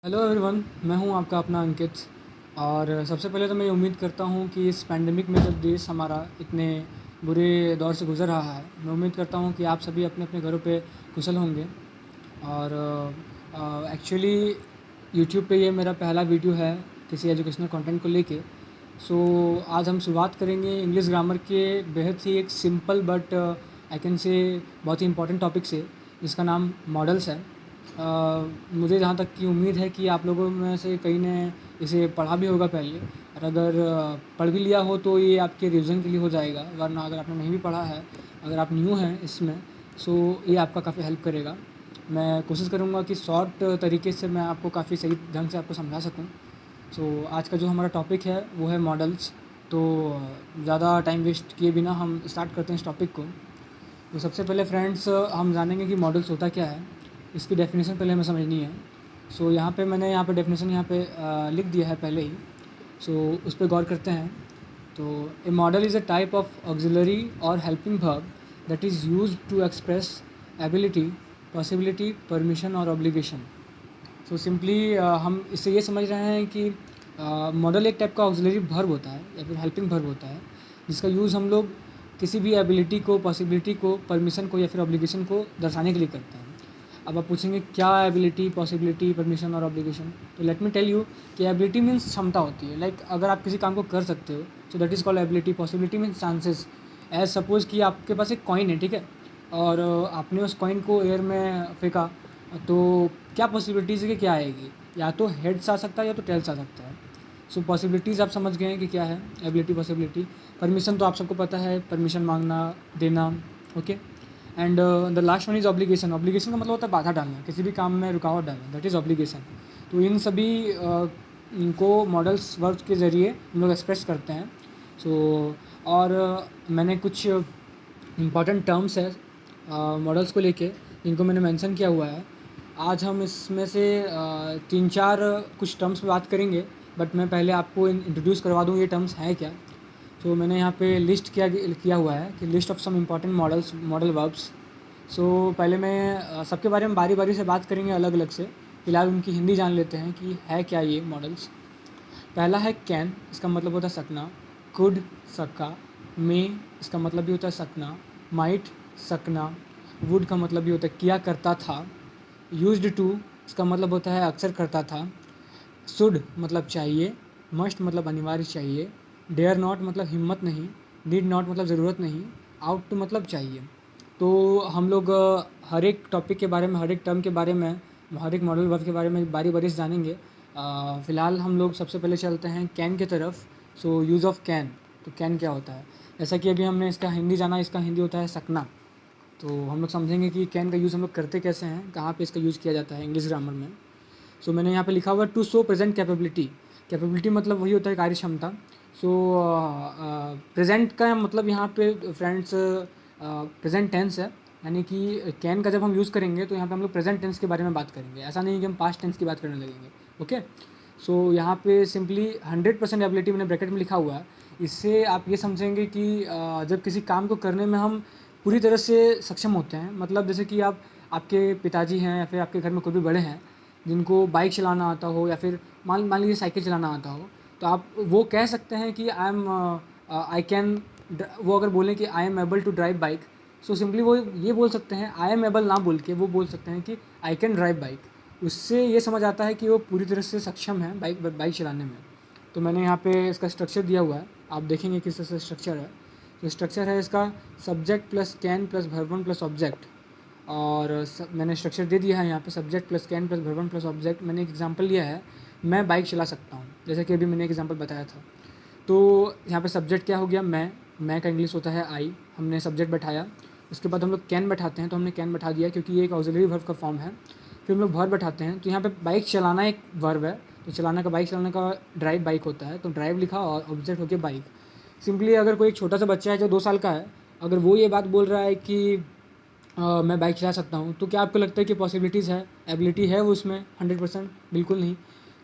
Hello everyone, मैं हूं आपका अपना अंकित। और सबसे पहले तो मैं ये उम्मीद करता हूं कि इस पैंडेमिक में जब देश हमारा इतने बुरे दौर से गुज़र रहा है, मैं उम्मीद करता हूं कि आप सभी अपने अपने घरों पे कुशल होंगे। और एक्चुअली यूट्यूब पे ये मेरा पहला वीडियो है किसी एजुकेशनल कंटेंट को लेके। सो आज हम शुरुआत करेंगे इंग्लिश ग्रामर के बेहद ही एक simple but I can say बहुत ही इंपॉर्टेंट टॉपिक से, जिसका नाम मॉडल्स है। मुझे जहाँ तक की उम्मीद है कि आप लोगों में से कई ने इसे पढ़ा भी होगा पहले, और अगर पढ़ भी लिया हो तो ये आपके रिवीजन के लिए हो जाएगा, वरना अगर आपने नहीं भी पढ़ा है, अगर आप न्यू हैं इसमें, सो ये आपका काफ़ी हेल्प करेगा। मैं कोशिश करूँगा कि शॉर्ट तरीके से मैं आपको काफ़ी सही ढंग से आपको समझा सकूँ। सो आज का जो हमारा टॉपिक है वो है मॉडल्स। तो ज़्यादा टाइम वेस्ट किए बिना हम स्टार्ट करते हैं इस टॉपिक को। तो सबसे पहले फ्रेंड्स, हम जानेंगे कि मॉडल्स होता क्या है। इसकी डेफिनेशन पहले हमें समझनी है। सो मैंने यहाँ पे डेफिनेशन यहाँ पे लिख दिया है पहले ही। सो उस पर गौर करते हैं। तो a modal is a type of auxiliary और helping verb that is used to express ability, possibility, permission और ऑब्लिगेशन। सो सिंपली हम इससे ये समझ रहे हैं कि मॉडल एक टाइप का ऑक्सिलरी वर्ब होता है या फिर हेल्पिंग वर्ब होता है, जिसका यूज़ हम लोग किसी भी एबिलिटी को, पॉसिबिलिटी को, परमिशन को या फिर ऑब्लिगेशन को दर्शाने के लिए करते हैं। अब आप पूछेंगे क्या एबिलिटी, पॉसिबिलिटी, परमिशन और ऑब्लिगेशन। तो लेट मी टेल यू कि एबिलिटी मीन्स क्षमता होती है। लाइक अगर आप किसी काम को कर सकते हो, so that is called ability. Possibility means chances. As suppose कि आपके पास एक कॉइन है, ठीक है, और आपने उस कॉइन को एयर में फेंका, तो क्या पॉसिबिलिटीज़ है कि क्या आएगी? या तो हेड्स आ सकता है या तो टेल्स आ सकता है। सो पॉसिबिलिटीज़ आप समझ गए हैं कि क्या है एबिलिटी, पॉसिबिलिटी। परमिशन तो आप सबको पता है, परमिशन मांगना, देना। Okay. And the last one is obligation. Obligation का मतलब होता है बाधा डालना, किसी भी काम में रुकावट डालना, दैट इज़ ऑब्लिगेशन। तो इन सभी इनको मॉडल्स वर्ड्स के ज़रिए हम लोग एक्सप्रेस करते हैं। सो और मैंने कुछ इम्पॉर्टेंट टर्म्स है मॉडल्स को लेके, जिनको मैंने मेंशन किया हुआ है। आज हम इसमें से 3-4 कुछ टर्म्स पे बात करेंगे, बट मैं पहले आपको इंट्रोड्यूस करवा दूँ ये टर्म्स हैं क्या। तो मैंने यहाँ पे लिस्ट किया हुआ है कि list of some important modal verbs. So पहले मैं सबके बारे में बारी बारी से बात करेंगे अलग अलग से। फिलहाल उनकी हिंदी जान लेते हैं कि है क्या ये मॉडल्स। पहला है कैन, इसका मतलब होता है सकना। कुड, सका। मे, इसका मतलब भी होता है सकना। माइट, सकना। वुड का मतलब भी होता है किया करता था। यूज्ड टू, इसका मतलब होता है अक्सर करता था। शुड मतलब चाहिए। मस्ट मतलब अनिवार्य चाहिए। डेयर नॉट मतलब हिम्मत नहीं। नीड नॉट मतलब ज़रूरत नहीं। आउट टू मतलब चाहिए। तो हम लोग हर एक टॉपिक के बारे में, हर एक टर्म के बारे में, हर एक मॉडल वर्ब के बारे में बारी बारी से जानेंगे। फ़िलहाल हम लोग सबसे पहले चलते हैं कैन की तरफ। सो यूज़ ऑफ कैन। तो कैन क्या होता है? जैसा कि अभी हमने इसका हिंदी जाना, इसका हिंदी होता है सकना। तो हम लोग समझेंगे कि कैन का यूज़ हम लोग करते कैसे हैं, कहाँ पे इसका यूज़ किया जाता है इंग्लिश ग्रामर में। सो मैंने यहाँ पे लिखा हुआ है to show present capability. Capability मतलब वही होता है कार्य क्षमता। सो प्रेजेंट का मतलब यहाँ पे फ्रेंड्स प्रेजेंट टेंस है। यानी कि कैन का जब हम यूज़ करेंगे तो यहाँ पे हम लोग प्रेजेंट टेंस के बारे में बात करेंगे, ऐसा नहीं कि हम पास्ट टेंस की बात करने लगेंगे। ओके। सो यहाँ पे सिंपली 100% एबिलिटी मैंने ब्रैकेट में लिखा हुआ है। इससे आप ये समझेंगे कि जब किसी काम को करने में हम पूरी तरह से सक्षम होते हैं, मतलब जैसे कि आप, आपके पिताजी हैं या फिर आपके घर में कोई भी बड़े हैं जिनको बाइक चलाना आता हो, या फिर मान मान लीजिए साइकिल चलाना आता हो, तो आप वो कह सकते हैं कि आई कैन, वो अगर बोलें कि I am able to drive bike, so simply वो ये बोल सकते हैं, आई एम एबल ना बोल के वो बोल सकते हैं कि आई कैन ड्राइव बाइक। उससे ये समझ आता है कि वो पूरी तरह से सक्षम है बाइक बाइक चलाने में। तो मैंने यहाँ पे इसका स्ट्रक्चर दिया हुआ है, आप देखेंगे किस तरह से स्ट्रक्चर है। तो स्ट्रक्चर है इसका subject plus can plus verb one plus object. और मैंने स्ट्रक्चर दे दिया है यहाँ पे subject plus can plus verb one plus object. मैंने एक एग्जांपल लिया है, मैं बाइक चला सकता हूँ, जैसे कि अभी मैंने एक एग्जांपल बताया था। तो यहाँ पे सब्जेक्ट क्या हो गया, मैं का इंग्लिश होता है आई, हमने सब्जेक्ट बैठाया। उसके बाद हम लोग कैन बैठाते हैं, तो हमने कैन बैठा दिया क्योंकि ये एक ऑक्सिलरी वर्ब का फॉर्म है। फिर हम लोग वर्ब बैठाते हैं, तो यहाँ पे बाइक चलाना एक वर्ब है, तो चलाना का, बाइक चलाने का ड्राइव बाइक होता है, तो ड्राइव लिखा और ऑब्जेक्ट हो गया बाइक। सिंपली अगर कोई एक छोटा सा बच्चा है जो 2 साल का है, अगर वो ये बात बोल रहा है कि मैं बाइक चला सकता हूँ, तो क्या आपको लगता है कि पॉसिबिलिटीज़ है, एबिलिटी है वो उसमें 100%? बिल्कुल नहीं।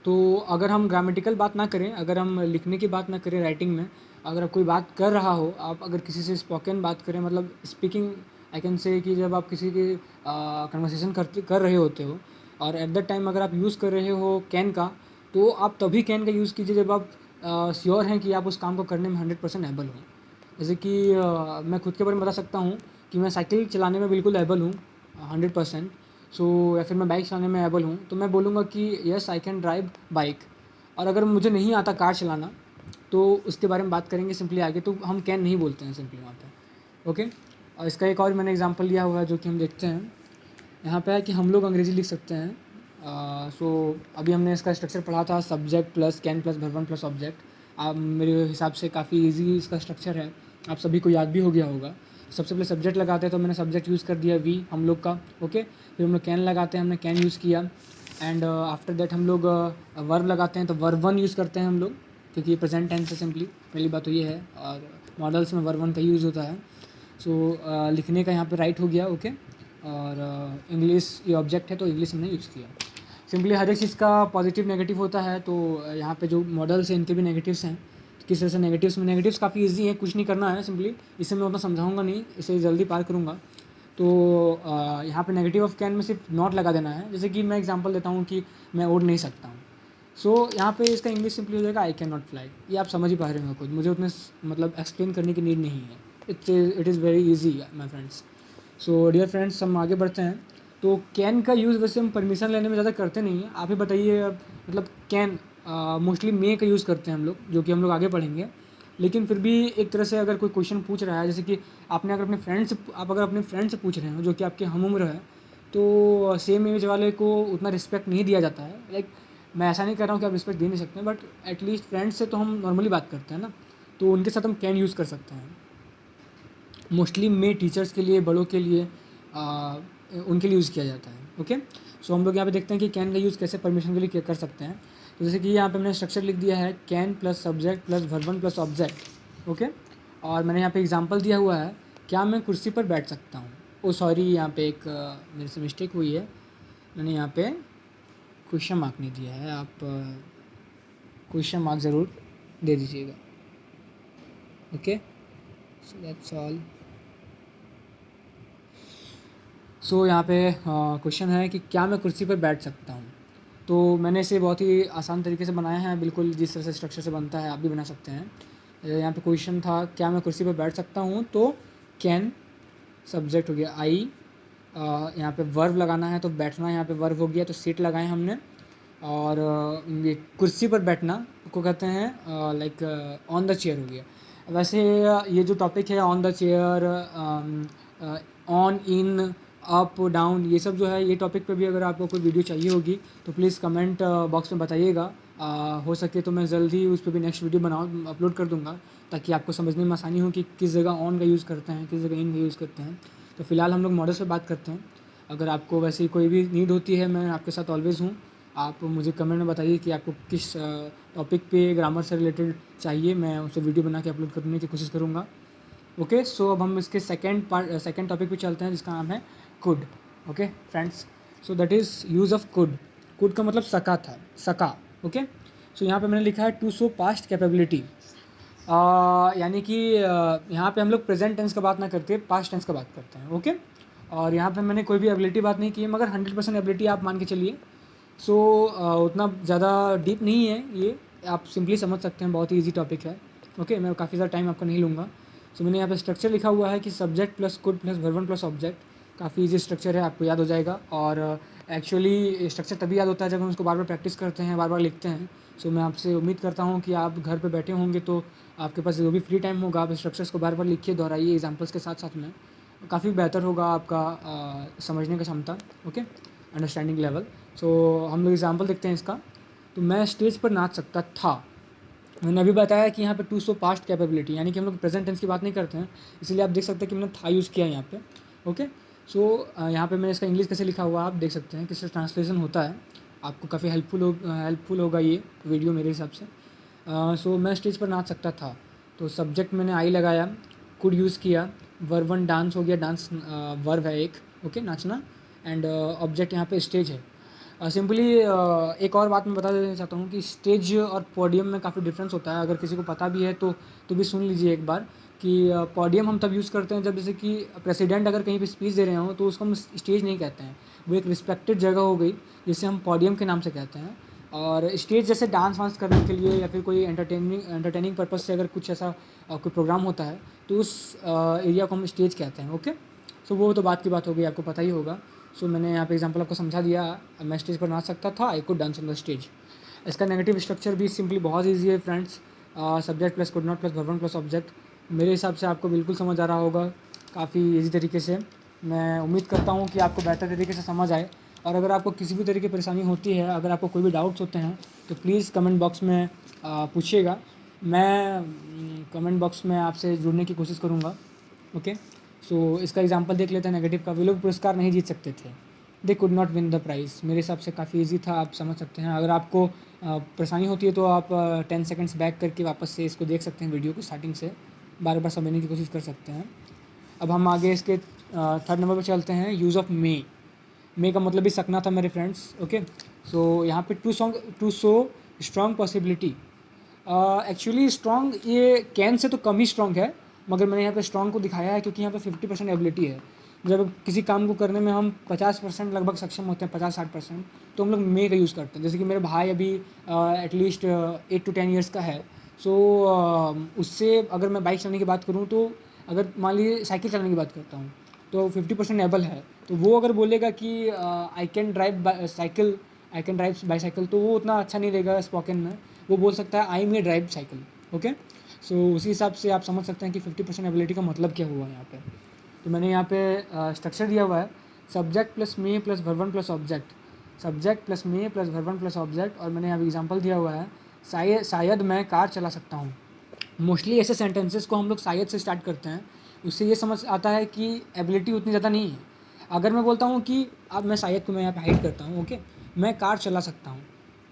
तो अगर हम ग्रामेटिकल बात ना करें, अगर हम लिखने की बात ना करें राइटिंग में, अगर आप कोई बात कर रहा हो, आप अगर किसी से स्पोकन बात करें, मतलब स्पीकिंग, आई कैन से कि जब आप किसी की कन्वर्सेशन कर रहे होते हो, और एट द टाइम अगर आप यूज़ कर रहे हो कैन का, तो आप तभी कैन का यूज़ कीजिए जब आप श्योर हैं कि आप उस काम को करने में 100% एबल हो। जैसे कि मैं खुद के बारे में बता सकता हूँ कि मैं साइकिल चलाने में बिल्कुल एबल हूँ 100%। सो या फिर मैं बाइक चलाने में एबल हूँ, तो मैं बोलूँगा कि yes I can drive bike. और अगर मुझे नहीं आता कार चलाना, तो उसके बारे में बात करेंगे सिंपली आगे, तो हम कैन नहीं बोलते हैं सिंपली वहाँ पे। ओके, और इसका एक और मैंने एग्जांपल लिया हुआ है जो कि हम देखते हैं यहाँ पे है कि हम लोग अंग्रेजी लिख सकते हैं। सो अभी हमने इसका स्ट्रक्चर पढ़ा था, subject plus can plus verb plus object. आप मेरे हिसाब से काफ़ी इजी इसका स्ट्रक्चर है, आप सभी को याद भी हो गया होगा। सबसे पहले सब्जेक्ट लगाते हैं तो मैंने सब्जेक्ट यूज़ कर दिया वी हम लोग का। ओके, फिर हम लोग कैन लगाते हैं, हमने कैन यूज़ किया। एंड आफ्टर दैट हम लोग वर्ब लगाते हैं तो वर्ब वन यूज़ करते हैं हम लोग, क्योंकि प्रेजेंट टेंस है सिंपली। पहली बात तो ये है, और मॉडल्स में वर्ब वन का यूज़ होता है। सो लिखने का यहाँ पे राइट हो गया। ओके, और इंग्लिश ये ऑब्जेक्ट है तो इंग्लिश हमने यूज़ किया। सिंपली हर एक चीज़ का पॉजिटिव नेगेटिव होता है, तो यहाँ पे जो मॉडल्स हैं इनके भी नेगेटिव्स हैं। किस तरह से नेगेटिव्स में, नेगेटिव्स काफ़ी इजी है, कुछ नहीं करना है सिंपली। इसे मैं उतना समझाऊंगा नहीं, इसे जल्दी पार करूँगा। तो यहाँ पे नेगेटिव ऑफ कैन में सिर्फ नॉट लगा देना है। जैसे कि मैं एग्जांपल देता हूँ कि मैं उड़ नहीं सकता हूँ। सो यहाँ पे इसका इंग्लिश सिंपली हो जाएगा आई कैन नॉट फ्लाई। ये आप समझ ही पा रहे हो खुद, मुझे उतने मतलब एक्सप्लेन करने की नीड नहीं है। It is very easy my friends. So dear friends, हम आगे बढ़ते हैं। तो कैन का यूज़ वैसे हम परमिशन लेने में ज़्यादा करते नहीं हैं। आप ही बताइए, अब मतलब कैन मोस्टली मे का यूज़ करते हैं हम लोग, जो कि हम लोग आगे पढ़ेंगे। लेकिन फिर भी एक तरह से अगर कोई क्वेश्चन पूछ रहा है, जैसे कि आपने अगर अपने फ्रेंड से आप अगर अपने फ्रेंड से पूछ रहे हो जो कि आपके हम उम्र है, तो सेम एज वाले को उतना रिस्पेक्ट नहीं दिया जाता है। लाइक मैं ऐसा नहीं कर रहा हूँ कि आप रिस्पेक्ट दे नहीं सकते हैं, बट एटलीस्ट फ्रेंड्स से तो हम नॉर्मली बात करते हैं ना, तो उनके साथ हम कैन यूज़ कर सकते हैं। मोस्टली में टीचर्स के लिए, बड़ों के लिए, उनके लिए यूज़ किया जाता है। ओके, सो हम लोग यहाँ पे देखते हैं कि कैन का यूज़ कैसे परमिशन के लिए कर सकते हैं। तो जैसे कि यहाँ पे मैंने स्ट्रक्चर लिख दिया है, can plus subject plus verb one plus object. Okay, और मैंने यहाँ पे एग्जांपल दिया हुआ है, क्या मैं कुर्सी पर बैठ सकता हूँ। ओ सॉरी, यहाँ पे एक मेरे से मिस्टेक हुई है, मैंने यहाँ पे क्वेश्चन मार्क नहीं दिया है। आप क्वेश्चन मार्क ज़रूर दे दीजिएगा। Okay, so that's all. So यहाँ पे क्वेश्चन है कि क्या मैं कुर्सी पर बैठ सकता हूँ। तो मैंने इसे बहुत ही आसान तरीके से बनाया है, बिल्कुल जिस तरह से स्ट्रक्चर से बनता है आप भी बना सकते हैं। यहाँ पे क्वेश्चन था क्या मैं कुर्सी पर बैठ सकता हूँ, तो कैन सब्जेक्ट हो गया, आई यहाँ पे वर्ब लगाना है तो बैठना यहाँ पे वर्ब हो गया, तो सीट लगाए हमने। और ये कुर्सी पर बैठना को कहते हैं लाइक ऑन द चेयर हो गया। वैसे ये जो टॉपिक है on the chair, on in, up down, ये सब जो है, ये टॉपिक पे भी अगर आपको कोई वीडियो चाहिए होगी तो प्लीज़ कमेंट बॉक्स में बताइएगा। हो सके तो मैं जल्दी उस पर भी नेक्स्ट वीडियो अपलोड कर दूंगा, ताकि आपको समझने में आसानी हो कि किस जगह ऑन का यूज़ करते हैं, किस जगह इन का यूज़ करते हैं। तो फिलहाल हम लोग मॉडल्स पे बात करते हैं। अगर आपको वैसी कोई भी नीड होती है, मैं आपके साथ ऑलवेज़ हूँ। आप मुझे कमेंट में बताइए कि आपको किस टॉपिक पे ग्रामर से रिलेटेड चाहिए, मैं उसे वीडियो बना के अपलोड करने की कोशिश करूँगा। ओके, सो अब हम इसके सेकेंड टॉपिक पे चलते हैं, जिसका नाम है could. Okay friends, so that is use of could. Could का मतलब सका था, सका। ओके, सो यहाँ पे मैंने लिखा है टू शो पास्ट कैपेबिलिटी। यानी कि यहाँ पे हम लोग प्रेजेंट टेंस का बात ना करते, पास्ट टेंस का बात करते हैं। ओके, और यहाँ पे मैंने कोई भी एबिलिटी बात नहीं की है, मगर 100% एबिलिटी आप मान के चलिए। सो उतना ज़्यादा डीप नहीं है ये, आप सिंपली समझ सकते हैं, बहुत ही ईजी टॉपिक है। ओके, मैं काफ़ी ज़्यादा टाइम आपका नहीं लूँगा। सो मैंने यहाँ पे स्ट्रक्चर लिखा हुआ है कि subject plus could plus verb one plus object. काफ़ी ईजी स्ट्रक्चर है, आपको याद हो जाएगा। और एक्चुअली स्ट्रक्चर तभी याद होता है जब हम उसको बार बार प्रैक्टिस करते हैं, बार बार लिखते हैं। सो मैं आपसे उम्मीद करता हूँ कि आप घर पे बैठे होंगे तो आपके पास जो भी फ्री टाइम होगा, आप स्ट्रक्चर्स को बार बार लिखिए, दोहराइए एग्जाम्पल्स के साथ साथ में। काफ़ी बेहतर होगा आपका समझने का क्षमता। Okay, understanding level. सो हम लोग एग्जाम्पल देखते हैं इसका। तो मैं स्टेज पर नाच सकता था। मैंने अभी बताया कि यहाँ पे टू शो पास्ट कैपेबिलिटी, यानी कि हम लोग प्रेजेंट टेंस की बात नहीं करते हैं, इसलिए आप देख सकते हैं कि मैंने था यूज़ किया यहाँ पे। ओके, सो यहाँ पे मैंने इसका इंग्लिश कैसे लिखा हुआ आप देख सकते हैं, किससे ट्रांसलेशन होता है। आपको काफ़ी हेल्पफुल होगा ये वीडियो मेरे हिसाब से। सो मैं स्टेज पर नाच सकता था, तो सब्जेक्ट मैंने आई लगाया, कुड यूज़ किया, वर्ब वन डांस हो गया, डांस वर्ब है एक। ओके, नाचना। एंड ऑब्जेक्ट यहाँ पे स्टेज है। सिंपली एक और बात मैं बता देना चाहता हूँ कि स्टेज और पोडियम में काफ़ी डिफरेंस होता है। अगर किसी को पता भी है तो भी सुन लीजिए एक बार कि पोडियम हम तब यूज़ करते हैं जब जैसे कि प्रेसिडेंट अगर कहीं पे स्पीच दे रहे हों तो उसको हम स्टेज नहीं कहते हैं, वो एक रिस्पेक्टेड जगह हो गई जिसे हम पोडियम के नाम से कहते हैं। और स्टेज जैसे डांस वांस करने के लिए या फिर कोई एंटरटेनिंग पर्पज़ से अगर कुछ ऐसा कोई प्रोग्राम होता है तो उस एरिया को हम स्टेज कहते हैं। ओके, सो वो तो बात की बात हो गई, आपको पता ही होगा। सो मैंने यहाँ पे एग्जांपल आपको समझा दिया। मैं स्टेज पर नाच सकता था, I could dance on the stage. इसका नेगेटिव स्ट्रक्चर भी सिंपली बहुत ईजी है friends. Subject plus could not plus verb plus object. मेरे हिसाब से आपको बिल्कुल समझ आ रहा होगा काफ़ी ईजी तरीके से। मैं उम्मीद करता हूँ कि आपको बेहतर तरीके से समझ आए। और अगर आपको किसी भी तरह की परेशानी होती है, अगर आपको कोई भी डाउट्स होते हैं तो प्लीज़ कमेंट बॉक्स में पूछिएगा। मैं कमेंट बॉक्स में आपसे जुड़ने की कोशिश करूँगा। ओके, सो इसका एग्जांपल देख लेते हैं नेगेटिव का। वे लोग पुरस्कार नहीं जीत सकते थे, they could not win the prize. मेरे हिसाब से काफ़ी ईजी था, आप समझ सकते हैं। अगर आपको परेशानी होती है तो आप 10 सेकंड्स बैक करके वापस से इसको देख सकते हैं, वीडियो को स्टार्टिंग से बार बार समझने की कोशिश कर सकते हैं। अब हम आगे इसके थर्ड नंबर पर चलते हैं, यूज़ ऑफ मे का मतलब भी सकना था मेरे फ्रेंड्स। ओके, सो यहाँ पे to show strong possibility. Actually strong ये कैन से तो कम ही स्ट्रॉन्ग है, मगर मैंने यहाँ पे स्ट्रॉन्ग को दिखाया है क्योंकि यहाँ पे 50% एबिलिटी है। जब किसी काम को करने में हम 50% लगभग सक्षम होते हैं, 50-60%, तो हम लोग मे का यूज़ करते हैं। जैसे कि मेरे भाई अभी एटलीस्ट 8 to 10 ईयर्स का है। सो उससे अगर मैं बाइक चलाने की बात करूँ तो अगर मान लीजिए साइकिल चलाने की बात करता हूँ तो 50% एबल है। तो वो अगर बोलेगा कि I can drive cycle, I can drive bicycle, तो वो उतना अच्छा नहीं रहेगा स्पोकन में। वो बोल सकता है आई मे ड्राइव साइकिल। ओके, सो उसी हिसाब से आप समझ सकते हैं कि 50% एबिलिटी का मतलब क्या हुआ यहाँ पे। तो मैंने यहाँ पे स्ट्रक्चर दिया हुआ है, subject plus may plus verb plus object, subject plus may plus verb plus object. और मैंने यहाँ एग्जांपल दिया हुआ है, शायद मैं कार चला सकता हूँ। मोस्टली ऐसे सेंटेंसेस को हम लोग शायद से स्टार्ट करते हैं, उससे ये समझ आता है कि एबिलिटी उतनी ज़्यादा नहीं है। अगर मैं बोलता हूँ कि अब मैं शायद को मैं यहाँ पे हाइड करता हूँ, ओके, मैं कार चला सकता हूँ,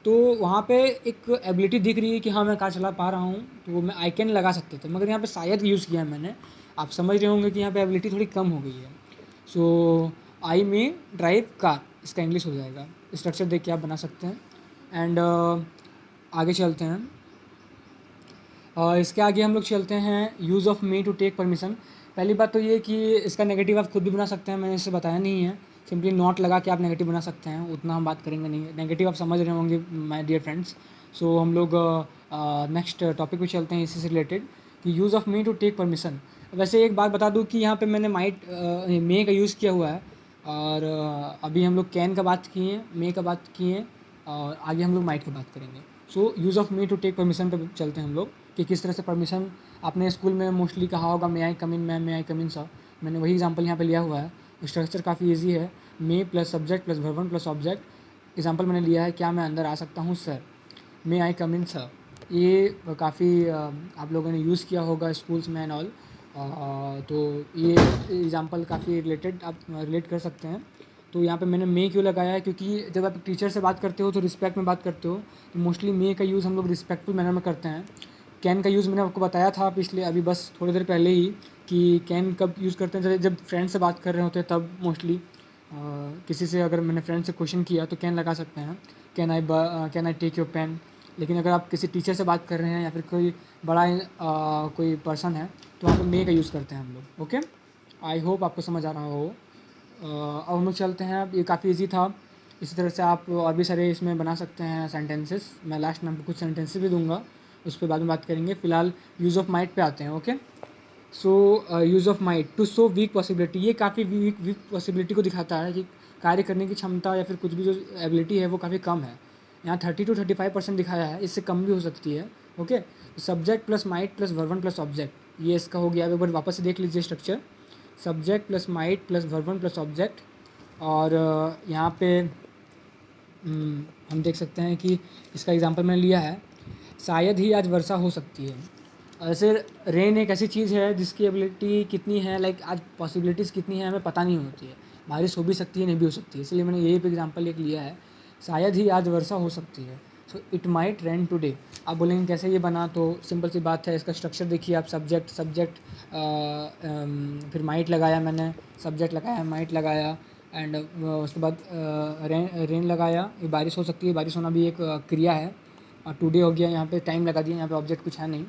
तो वहाँ पे एक एबिलिटी दिख रही है कि हाँ मैं कार चला पा रहा हूँ, तो वो मैं आई कैन लगा सकते थे, मगर यहाँ पे शायद यूज़ किया है मैंने। आप समझ रहे होंगे कि यहाँ पे एबिलिटी थोड़ी कम हो गई है। सो आई मे ड्राइव कार, इसका इंग्लिश हो जाएगा। स्ट्रक्चर देख के आप बना सकते हैं। एंड आगे चलते हैं। इसके आगे हम लोग चलते हैं use of may to take permission. पहली बात तो ये कि इसका नेगेटिव आप खुद भी बना सकते हैं, मैंने इसे बताया नहीं है। सिंपली नॉट लगा के आप नेगेटिव बना सकते हैं, उतना हम बात करेंगे नहीं। नेगेटिव आप समझ रहे होंगे माय डियर फ्रेंड्स। सो हम लोग नेक्स्ट टॉपिक पे चलते हैं इसी से रिलेटेड, कि use of may to take permission. वैसे एक बात बता दूँ कि यहाँ पे मैंने मे का यूज़ किया हुआ है। और अभी हम लोग कैन का बात किए हैं, मे का बात किए हैं, और आगे हम लोग माइट की बात करेंगे। So use of may to take permission पे चलते हैं हम लोग, कि किस तरह से परमिशन आपने स्कूल में मोस्टली कहा होगा, मे आई कम इन मैम, मे आई कम इन सर। मैंने वही एग्जांपल यहाँ पे लिया हुआ है। स्ट्रक्चर काफ़ी इजी है, may plus subject plus verb plus object. Example मैंने लिया है, क्या मैं अंदर आ सकता हूँ सर, मे आई कम इन सर। ये काफ़ी आप लोगों ने यूज़ किया होगा स्कूल्स में एंड ऑल। तो ये एग्जांपल काफ़ी रिलेटेड आप रिलेट कर सकते हैं। तो यहाँ पे मैंने मे क्यों लगाया है, क्योंकि जब आप टीचर से बात करते हो तो रिस्पेक्ट में बात करते हो, तो मोस्टली मे का यूज़ हम लोग रिस्पेक्टफुल मैनर में करते हैं। कैन का यूज़ मैंने आपको बताया था पिछले अभी बस थोड़ी देर पहले ही, कि कैन कब यूज़ करते हैं, जब फ्रेंड से बात कर रहे होते हैं तब मोस्टली। किसी से अगर मैंने फ्रेंड से क्वेश्चन किया तो कैन लगा सकते हैं, can I take your pen. लेकिन अगर आप किसी टीचर से बात कर रहे हैं या फिर कोई बड़ा कोई पर्सन है तो वहाँ पर मे का यूज़ करते हैं हम लोग। ओके, आई होप आपको समझ आ रहा हो। अब हम लोग चलते हैं, अब ये काफ़ी इजी था। इसी तरह से आप और भी सारे इसमें बना सकते हैं सेंटेंसेस। मैं लास्ट में आपको कुछ सेंटेंसेस भी दूंगा, उस पर बाद में बात करेंगे। फिलहाल यूज़ ऑफ माइट पे आते हैं। Okay, so use of might to show weak possibility. ये काफ़ी वीक पॉसिबिलिटी को दिखाता है कि कार्य करने की क्षमता या फिर कुछ भी जो एबिलिटी है वो काफ़ी कम है। यहाँ 30 to 35% दिखाया है, इससे कम भी हो सकती है। Okay, subject plus might plus verb plus object, ये इसका हो गया। एक बार वापस से देख लीजिए structure, subject plus might plus verb plus object. और यहाँ पे हम देख सकते हैं कि इसका एग्जांपल मैंने लिया है, शायद ही आज वर्षा हो सकती है। ऐसे रेन एक ऐसी चीज़ है जिसकी एबिलिटी कितनी है, लाइक आज पॉसिबिलिटीज़ कितनी है हमें पता नहीं होती है। बारिश हो भी सकती है, नहीं भी हो सकती है, इसलिए मैंने यही पे एग्जांपल एक लिया है, शायद ही आज वर्षा हो सकती है। So it might rain today. आप बोलेंगे कैसे ये बना, तो सिंपल सी बात है, इसका स्ट्रक्चर देखिए आप। सब्जेक्ट फिर माइट लगाया मैंने, सब्जेक्ट लगाया माइट लगाया, एंड उसके बाद रेन लगाया। ये बारिश हो सकती है, बारिश होना भी एक क्रिया है। और टुडे हो गया, यहाँ पे टाइम लगा दिया, यहाँ पे ऑब्जेक्ट कुछ है नहीं।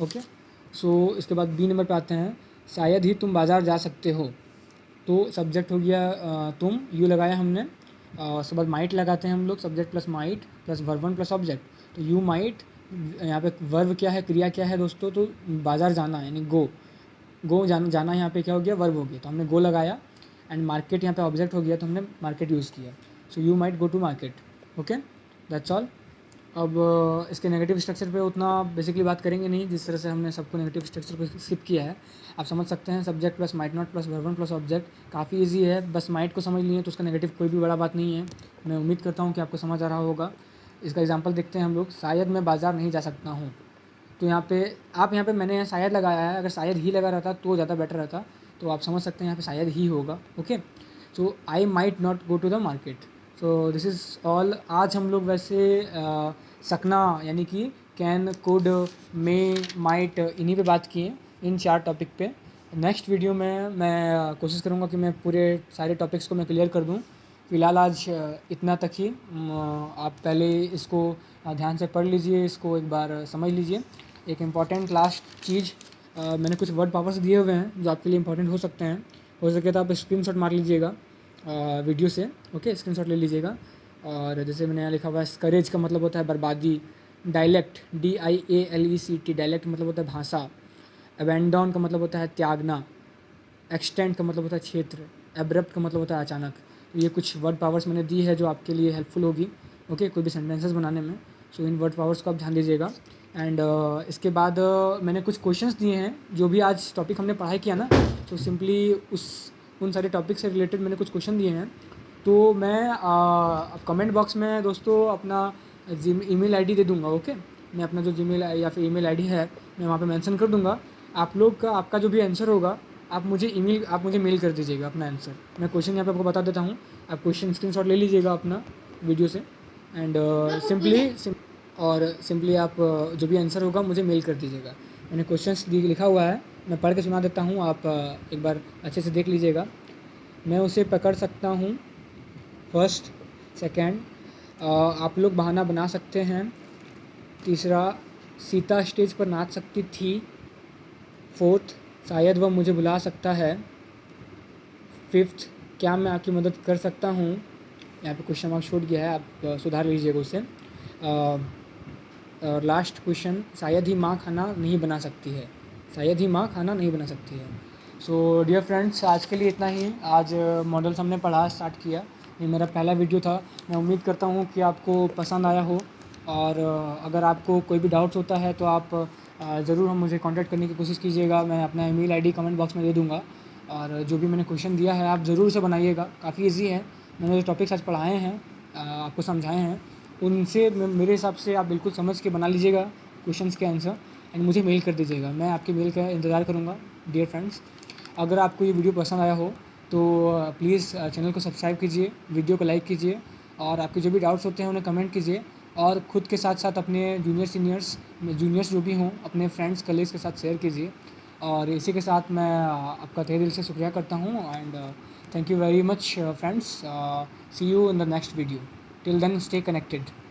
ओके, सो इसके बाद बी नंबर पे आते हैं, शायद ही तुम बाज़ार जा सकते हो। तो सब्जेक्ट हो गया तुम, यू लगाया हमने। उसके बाद माइट लगाते हैं हम लोग, subject plus might plus verb one plus object. तो यू माइट, यहाँ पे वर्ब क्या है, क्रिया क्या है दोस्तों, तो बाज़ार जाना है यानी गो जाना यहाँ पे क्या हो गया, वर्ब हो गया, तो हमने गो लगाया। एंड मार्केट यहाँ पे ऑब्जेक्ट हो गया, तो हमने मार्केट यूज़ किया। So you might go to market. Okay, that's all. अब इसके नेगेटिव स्ट्रक्चर पे उतना बेसिकली बात करेंगे नहीं, जिस तरह से हमने सबको नेगेटिव स्ट्रक्चर पे स्किप किया है। आप समझ सकते हैं, subject plus might not plus verb one plus object काफ़ी इजी है, बस माइट को समझ लिए तो उसका नेगेटिव कोई भी बड़ा बात नहीं है। मैं उम्मीद करता हूँ कि आपको समझ आ रहा होगा। इसका एग्जांपल देखते हैं हम लोग, शायद मैं बाज़ार नहीं जा सकता हूँ। तो यहाँ पे मैंने शायद लगाया है, अगर शायद ही लगा रहता तो ज़्यादा बेटर रहता। तो आप समझ सकते हैं यहाँ पे शायद ही होगा। Okay, so I might not go to the market. So this is all. आज हम लोग वैसे सकना यानी कि कैन, कुड, मे, माइट, इन्हीं पे बात किए, इन 4 टॉपिक पे। नेक्स्ट वीडियो में मैं कोशिश करूँगा कि मैं पूरे सारे टॉपिक्स को मैं क्लियर कर दूँ। फ़िलहाल आज इतना तक ही। आप पहले इसको ध्यान से पढ़ लीजिए, इसको एक बार समझ लीजिए। एक इम्पॉर्टेंट लास्ट चीज़, मैंने कुछ वर्ड पावर्स दिए हुए हैं जो आपके लिए इम्पॉर्टेंट हो सकते हैं। हो सके तो आप स्क्रीनशॉट मार लीजिएगा वीडियो से। ओके, स्क्रीनशॉट ले लीजिएगा। और जैसे मैंने यहाँ लिखा हुआ है, स्करेज का मतलब होता है बर्बादी। डायलेक्ट, DIALECT, डायलेक्ट मतलब होता है भाषा। अबैंडन का मतलब होता है त्यागना। एक्सटेंड का मतलब होता है क्षेत्र। एब्रप्ट का मतलब होता है अचानक। तो ये कुछ वर्ड पावर्स मैंने दी है जो आपके लिए हेल्पफुल होगी, ओके, कोई भी सेंटेंसेस बनाने में। सो इन वर्ड पावर्स को आप ध्यान दीजिएगा। एंड इसके बाद मैंने कुछ क्वेश्चंस दिए हैं, जो भी आज टॉपिक हमने पढ़ाई किया ना, तो सिंपली उन सारे टॉपिक से रिलेटेड मैंने कुछ क्वेश्चन दिए हैं। तो मैं कमेंट बॉक्स में दोस्तों अपना ईमेल आईडी दे दूंगा। ओके, मैं अपना जो जीमेल या फिर ईमेल आईडी है मैं वहाँ पे मेंशन कर दूंगा। आप लोग का आपका जो भी आंसर होगा, आप मुझे मेल कर दीजिएगा अपना आंसर। मैं क्वेश्चन यहाँ पे आपको बता देता हूँ, आप क्वेश्चन स्क्रीनशॉट ले लीजिएगा अपना वीडियो से। एंड सिंपली आप जो भी आंसर होगा मुझे मेल कर दीजिएगा। मैंने क्वेश्चंस लिखा हुआ है, मैं पढ़ के सुना देता हूँ, आप एक बार अच्छे से देख लीजिएगा। मैं उसे पकड़ सकता हूँ। फर्स्ट, सेकंड, आप लोग बहाना बना सकते हैं। तीसरा, सीता स्टेज पर नाच सकती थी। फोर्थ, शायद वह मुझे बुला सकता है। फिफ्थ, क्या मैं आपकी मदद कर सकता हूँ। यहाँ पे क्वेश्चन मार्क छूट गया है, आप सुधार लीजिएगा उसे। और लास्ट क्वेश्चन, शायद ही माँ खाना नहीं बना सकती है। शायद ही माँ खाना नहीं बना सकती है। सो डियर फ्रेंड्स, आज के लिए इतना ही। आज मॉडल्स हमने पढ़ा स्टार्ट किया। ये मेरा पहला वीडियो था। मैं उम्मीद करता हूँ कि आपको पसंद आया हो। और अगर आपको कोई भी डाउट्स होता है तो आप ज़रूर हम मुझे कांटेक्ट करने की कोशिश कीजिएगा। मैं अपना ईमेल आईडी कमेंट बॉक्स में दे दूँगा। और जो भी मैंने क्वेश्चन दिया है आप ज़रूर से बनाइएगा, काफ़ी इजी है। मैंने जो टॉपिक्स आज पढ़ाए हैं, आपको समझाए हैं, उनसे मेरे हिसाब से आप बिल्कुल समझ के बना लीजिएगा क्वेश्चंस के आंसर। एंड मुझे मेल कर दीजिएगा, मैं आपके मेल का इंतज़ार करूँगा। डियर फ्रेंड्स, अगर आपको ये वीडियो पसंद आया हो तो प्लीज़ चैनल को सब्सक्राइब कीजिए, वीडियो को लाइक कीजिए, और आपके जो भी डाउट्स होते हैं उन्हें कमेंट कीजिए। और ख़ुद के साथ साथ अपने जूनियर्स जो भी हों, अपने फ्रेंड्स कलीग्स के साथ शेयर कीजिए। और इसी के साथ मैं आपका तहे दिल से शुक्रिया करता हूँ। And thank you very much friends. See you in the next video. Till then, stay connected.